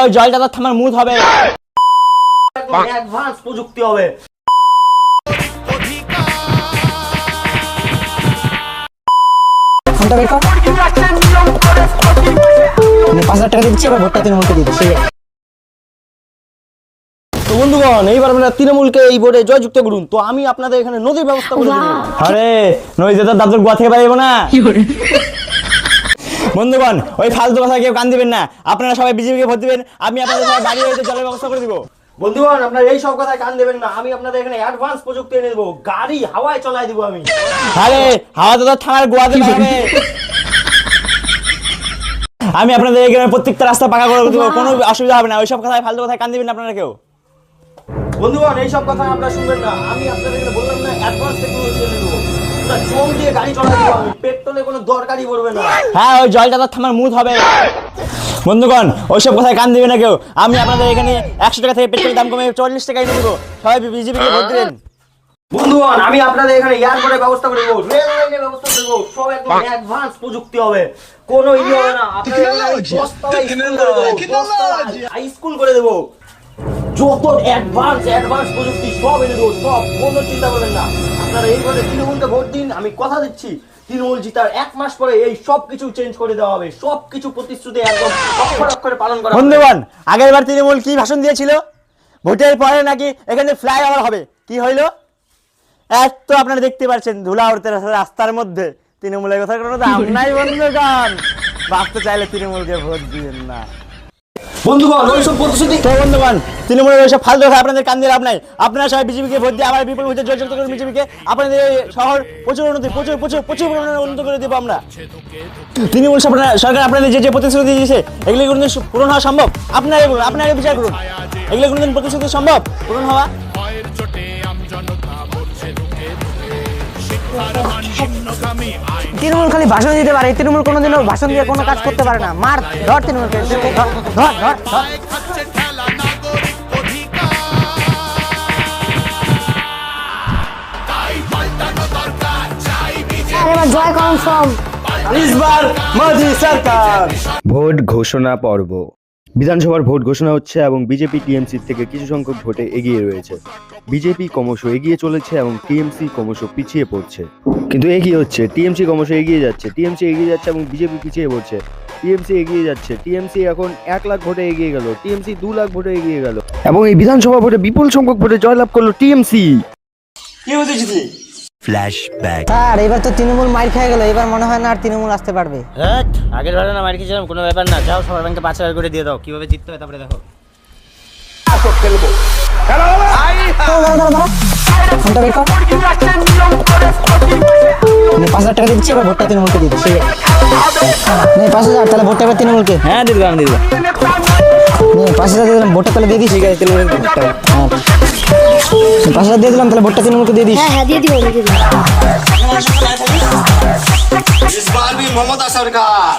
ওই জলটা তো থামার মুড হবে, অ্যাডভান্স প্রযুক্তি হবে। ফোনটা বের কর। 5,000 টাকা দিচ্ছি, এবার ভোটটা তৃণমূলকে দিয়ে দিচ্ছি। তো বন্ধুগণ, এইবার আমরা তৃণমূলকে এই ভোটে জয়যুক্ত করুন। তো আমি আপনাদের এখানে নদীর ব্যবস্থা করে দেব। আরে নদীতে তো দাদুর গোয়া থেকে পাইবো না। বন্ধুগণ, ওই ফালতু কথা কেউ কান দিবেন না। আপনারা সবাই বিজেপিকে ভোট দিবেন, আমি আপনাদের সবাই বাড়ি হইতে জলের ব্যবস্থা করে দিব। বন্ধুগণ, আপনারা এই সব কথায় কান দেবেন না। আমি আপনাদের এখানে অ্যাডভান্স প্রযুক্তি এনে দেবো, গাড়ি হাওয়ায় চালাই দিব আমি। আরে হাওয়াতে তো থানার গোয়া দেবে হবে। আমি আপনাদের এখানে প্রত্যেকটা রাস্তা পাকা করে দেবো, কোনো অসুবিধা হবে না। ওই সব কথায় ফালতু কথায় কান দিবেন না আপনারা কেউ। বন্ধুগণ, এই সব কথা আপনারা শুনবেন না। আমি আপনাদের এখানে বললাম না, অ্যাডভান্স টেকনোলজি এনে দেবো, পুরো জল দিয়ে গাড়ি চালাই দিব আমি, পেট্রোলে কোনো দরকারই পড়বে না। হ্যাঁ, ওই জলটা তো থামার মুড হবে। বন্ধুগণ, ওইসব কথায় কান দিবে না কেউ। আমি আপনাদের এখানে 100 টাকা থেকে পেট্রোলের দাম কমে 40 টাকায় এনে দেবো, সবাই বিজেপিকে ভোট দিবেন। বন্ধুগণ, আমি আপনাদের এখানে এয়ারপোর্টের ব্যবস্থা করে দেবো, রেল লাইনের ব্যবস্থা করে দেবো, সব একদম অ্যাডভান্স প্রযুক্তি হবে, কোনো ইয়ে হবে না। আপনাদের স্কুল করে দেবো, যত অ্যাডভান্স প্রযুক্তি সব এনে দেবো, সব, কোনো চিন্তা করবেন না। আপনারা এইভাবে তৃণমূলকে ভোট দিন, আমি কথা দিচ্ছি তৃণমূল জিতার 1 মাস পরে এই সব কিছু চেঞ্জ করে দেওয়া হবে, সব কিছু প্রতিশ্রুতি একদম অক্ষরে অক্ষরে পালন করা হবে। বন্ধুগণ, আগের বার তৃণমূল কি ভাষণ দিয়েছিল? ভোটের পরে নাকি এখানে ফ্লাইওভার হবে, কি হইলো? তো আপনারা দেখতে পাচ্ছেন ধুলা উড়তে রাস্তার মধ্যে। তৃণমূলের কথা কোনো দাম নাই বন্ধুগণ, ভাবতে চাইলে তৃণমূলকে ভোট দিবেন না। বন্ধুগণ, ওইসব প্রতিশ্রুতি তো বন্ধুগণ, তৃণমূলের ওইসব ফালতু কথা আপনাদের কান দিয়ে লাভ নাই। আপনারা সবাই বিজেপিকে ভোট দিয়ে আবার বিপুল ভোটে জয়যুক্ত করুন বিজেপিকে। আপনাদের শহর প্রচুর উন্নতি, প্রচুর উন্নত করে দেবো আমরা। তৃণমূল সরকার আপনাদের যে প্রতিশ্রুতি দিয়েছে, এগুলি কোনোদিন পূরণ হওয়া সম্ভব? আপনারা বিচার করুন, এগুলো কোনোদিন প্রতিশ্রুতি সম্ভব পূরণ হওয়া? তৃণমূল খালি ভাষণ দিতে পারে, তৃণমূল কোনোদিনও ভাষণ দিয়ে কোনো কাজ করতে পারে না। মার ধর তৃণমূলকে, ধর। জয় কনফার্ম, ইসবার মোদি সরকার। ভোট ঘোষণা পর্ব। বিধানসভার ভোট ঘোষণা হচ্ছে এবং বিজেপি টিএমসি থেকে কিছু সংখ্যক ভোটে এগিয়ে রয়েছে। বিজেপি ক্রমশ এগিয়ে চলেছে এবং টিএমসি ক্রমশ পিছিয়ে পড়ছে। কিন্তু এ কি হচ্ছে? টিএমসি ক্রমশ এগিয়ে যাচ্ছে এবং বিজেপি পিছিয়ে পড়ছে। টিএমসি এগিয়ে যাচ্ছে, টিএমসি এখন 1 লাখ ভোটে এগিয়ে গেল, টিএমসি 2 লাখ ভোটে এগিয়ে গেল এবং এই বিধানসভা ভোটে বিপুল সংখ্যক ভোটে জয়লাভ করলো টিএমসি। কি হয়েছে? ফ্ল্যাশব্যাক। স্যার, এবার তো তৃণমূল মার খেয়ে গেল, এবার মনে হয় না আর তৃণমূল আসতে পারবে। আগের বারে না মার খেয়েছিলাম, কোনো ব্যাপার না। যাও সবার ব্যাংকে 5,000 করে দিয়ে দাও, কিভাবে জিততে হয় তারপরে দেখো। ফোনটা বের কর। 5,000 টাকা দিচ্ছি, এবার ভোটটা তৃণমূলকে দিয়ে দিচ্ছি। 5,000, তাহলে ভোটটা এবার তৃণমূলকে। হ্যাঁ দিয়ে দিলাম। 5,000 দিয়ে দিলাম, ভোটটা তাহলে দিয়ে দিস। ঠিক আছে, তৃণমূলকে 5,000 দিয়ে দিলাম, তাহলে ভোটটা তৃণমূলকে দিয়ে দিস। হ্যাঁ দিয়ে দিব। इस बार भी ममता सरकार